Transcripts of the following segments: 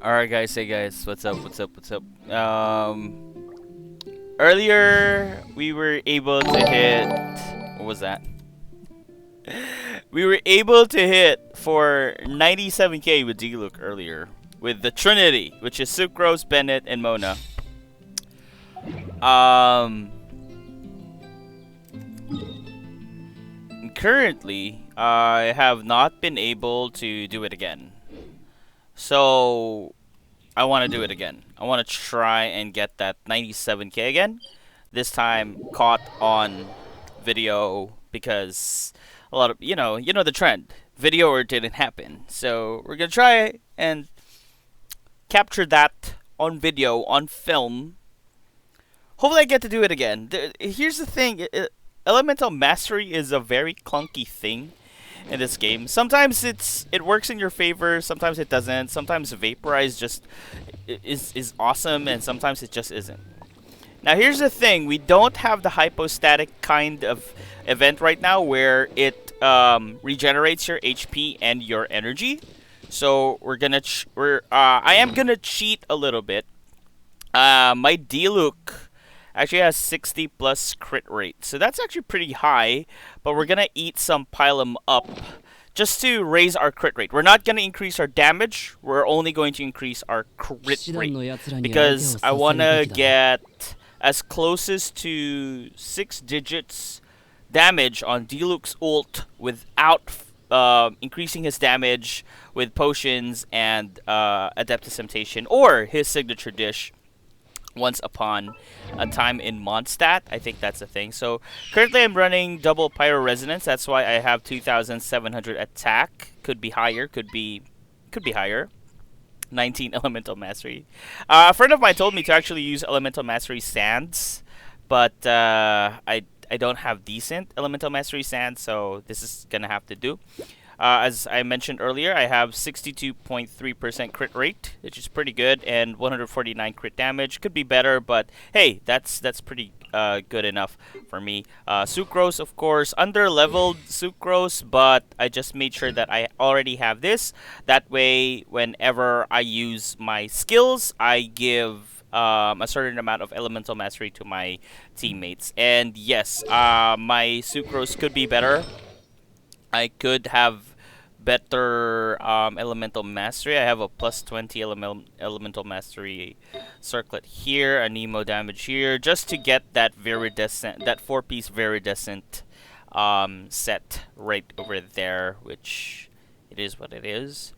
Alright guys, hey guys, what's up, what's up? Earlier we were able to hit, what was that? We were able to hit for 97k with Diluc earlier. With the Trinity, which is Sucrose, Bennett, and Mona. Currently, I have not been able to do it again. So, I want to do it again. I want to try and get that 97k again. This time caught on video because a lot of you know the trend. Video or it didn't happen. So we're gonna try and capture that on video, on film. Hopefully I get to do it again. Here's the thing. Elemental Mastery is a very clunky thing in this game. Sometimes it works in your favor, sometimes it doesn't. Sometimes Vaporize just is awesome, and sometimes it just isn't. Now here's the thing, we don't have the hypostatic kind of event right now where it regenerates your HP and your energy. So I am gonna cheat a little bit. My Diluc actually has 60 plus crit rate, so that's actually pretty high. But we're gonna eat some pile 'em up just to raise our crit rate. We're not gonna increase our damage. We're only going to increase our crit rate because I wanna get as closest to 6 digits damage on Diluc's ult without increasing his damage with potions and Adeptus Temptation or his signature dish. Once upon a time in Mondstadt, I think that's the thing. So currently I'm running double Pyro Resonance. That's why I have 2,700 attack. Could be higher. Could be higher. 19 Elemental Mastery. A friend of mine told me to actually use Elemental Mastery Sands, but I don't have decent Elemental Mastery Sands, so this is gonna have to do. As I mentioned earlier, I have 62.3% crit rate, which is pretty good, and 149 crit damage. Could be better, but hey, that's pretty good enough for me. Sucrose, of course, under-leveled Sucrose, but I just made sure that I already have this. That way, whenever I use my skills, I give a certain amount of Elemental Mastery to my teammates. And yes, my Sucrose could be better. I could have better Elemental Mastery. I have a plus 20 Elemental Mastery circlet here, a Nemo damage here, just to get that Viridescent, that 4-piece Viridescent set right over there, which it is what it is.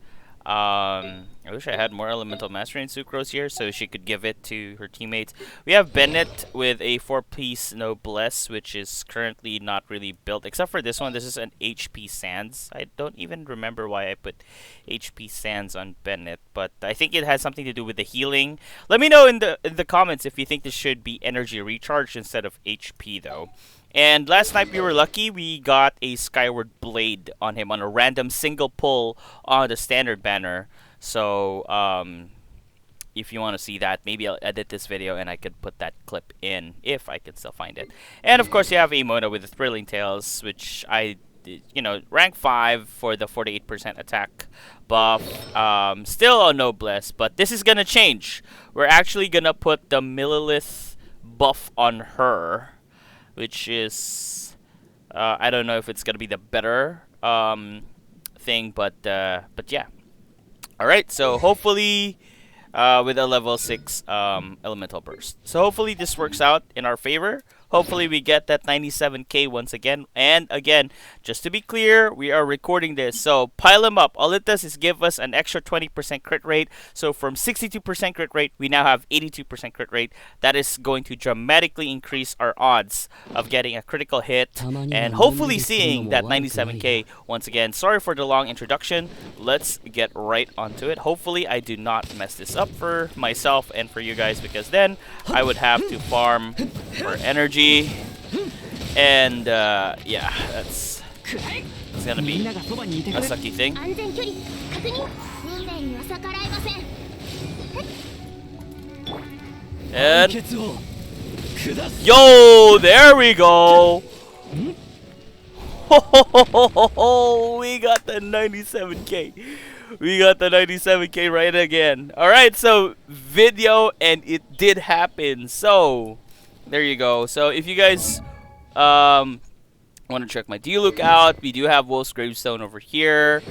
I wish I had more Elemental Mastery in Sucrose here so she could give it to her teammates. We have Bennett with a 4-piece Noblesse, which is currently not really built, except for this one. This is an HP Sands. I don't even remember why I put HP Sands on Bennett, but I think it has something to do with the healing. Let me know in the comments if you think this should be energy recharge instead of HP, though. And last night we were lucky, we got a Skyward Blade on him on a random single pull on the standard banner. So, if you want to see that, maybe I'll edit this video and I could put that clip in, if I can still find it. And of course you have a Mona with the Thrilling Tales, which I, rank 5 for the 48% attack buff. Still on Noblesse, but this is gonna change. We're actually gonna put the Millilith buff on her, which is, I don't know if it's gonna be the better thing, but yeah. All right, so hopefully with a level 6 elemental burst. So hopefully this works out in our favor. Hopefully we get that 97k once again. And again, just to be clear, we are recording this, so pile them up. All it does is give us an extra 20% crit rate. So from 62% crit rate, we now have 82% crit rate. That is going to dramatically increase our odds of getting a critical hit and hopefully seeing that 97k once again. Sorry for the long introduction. Let's get right onto it. Hopefully I do not mess this up for myself and for you guys, because then I would have to farm for energy. And yeah, that's gonna be a sucky thing. And yo, there we go. Oh, we got the 97k. We got the 97k right again. All right, so video and it did happen. So there you go. So if you guys um want to check my Diluc out, we do have Wolf's Gravestone over here.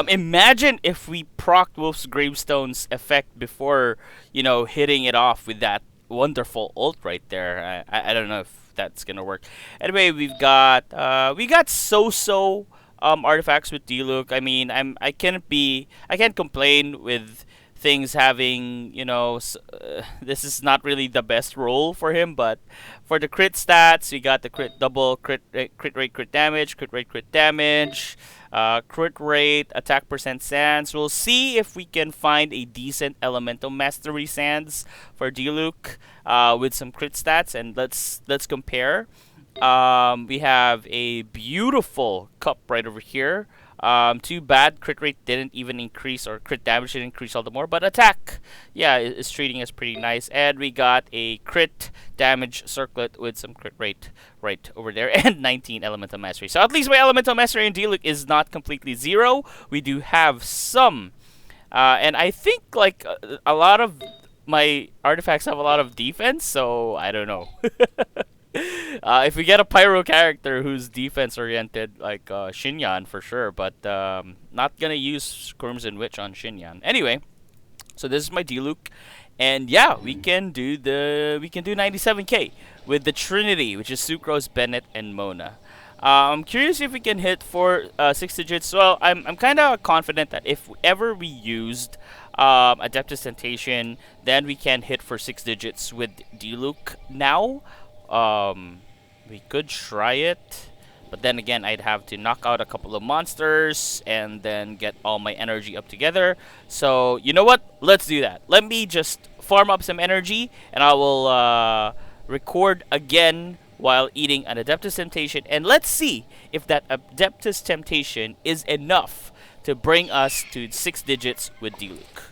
Imagine if we procced Wolf's Gravestone's effect before, hitting it off with that wonderful ult right there. I don't know if that's gonna work. Anyway, we got so artifacts with Diluc. I mean, I can't complain with things having, this is not really the best role for him, but for the crit stats, we got the crit double, crit rate, crit damage, crit rate, crit damage, crit rate, attack percent sands. We'll see if we can find a decent elemental mastery sands for Diluc with some crit stats, and let's compare. We have a beautiful cup right over here. Too bad crit rate didn't even increase, or crit damage didn't increase all the more, but attack, yeah, is treating us pretty nice. And we got a crit damage circlet with some crit rate right over there, and 19 elemental mastery. So at least my elemental mastery in Diluc is not completely zero. We do have some, and I think like a lot of my artifacts have a lot of defense, so I don't know. If we get a pyro character who's defense oriented, like Shinyan for sure, but not gonna use Crimson Witch on Shinyan. Anyway, so this is my Diluc, and yeah, we can do 97k with the Trinity, which is Sucrose, Bennett, and Mona. I'm curious if we can hit for 6 digits. Well, I'm kind of confident that if ever we used Adeptus Temptation, then we can hit for 6 digits with Diluc now. We could try it, but then again, I'd have to knock out a couple of monsters and then get all my energy up together. So, you know what? Let's do that. Let me just farm up some energy, and I will record again while eating an Adeptus Temptation, and let's see if that Adeptus Temptation is enough to bring us to 6 digits with Diluc.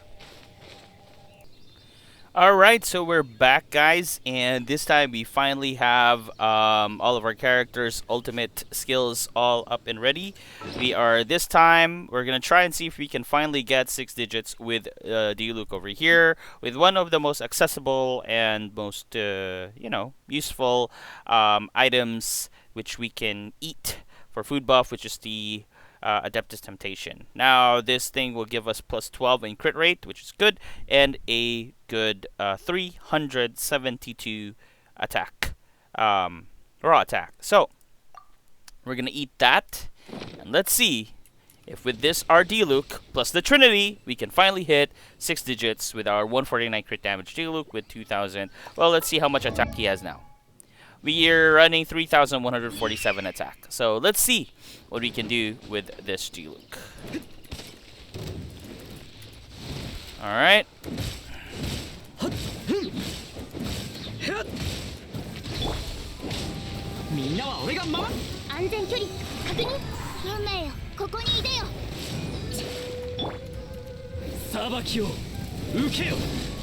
Alright, so we're back, guys, and this time we finally have all of our characters' ultimate skills all up and ready. This time, we're going to try and see if we can finally get 6 digits with Diluc over here, with one of the most accessible and most, useful items which we can eat for food buff, which is the Adeptus Temptation. Now, this thing will give us plus 12 in crit rate, which is good, and a good 372 attack, raw attack. So, we're going to eat that, and let's see if with this our Diluc plus the Trinity, we can finally hit 6 digits with our 149 crit damage Diluc with 2000. Well, let's see how much attack he has now. We are running 3,147 attack. So let's see what we can do with this Diluc. Alright.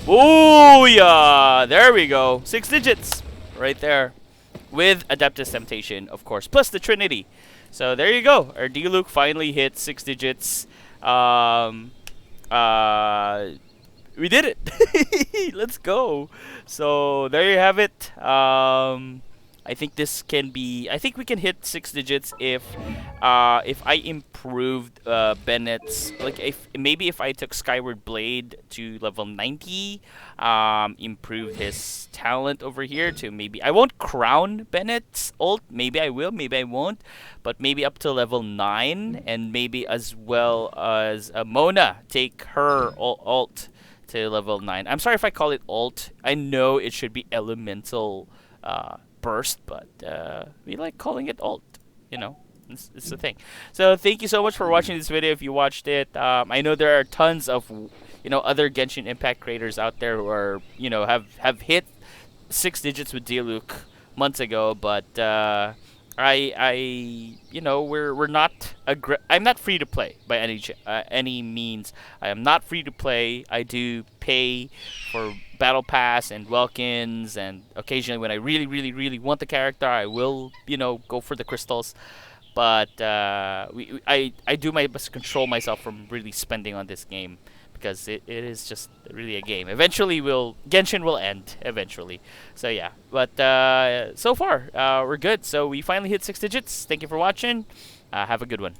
Oh yeah! There we go. 6 digits. Right there. With Adeptus Temptation, of course, plus the Trinity. So there you go. Our Diluc finally hit 6 digits. We did it. Let's go. So there you have it. I think this can be. I think we can hit 6 digits if I improved Bennett's, like if I took Skyward Blade to level 90, improved his talent over here to maybe, I won't crown Bennett's ult. Maybe I will. Maybe I won't. But maybe up to level 9, and maybe as well as Mona take her ult to level 9. I'm sorry if I call it ult. I know it should be elemental burst, but we like calling it ult. It's the thing. So thank you so much for watching this video. If you watched it, I know there are tons of other Genshin Impact creators out there who are have hit 6 digits with Diluc months ago, but we're not I'm not free to play by any means. I am not free to play. I do pay for battle pass and Welkins, and occasionally when I really want the character, I will go for the crystals. But I do my best to control myself from really spending on this game because it is just really a game. Eventually, will Genshin will end eventually. So yeah, but so far we're good. So we finally hit 6 digits. Thank you for watching. Have a good one.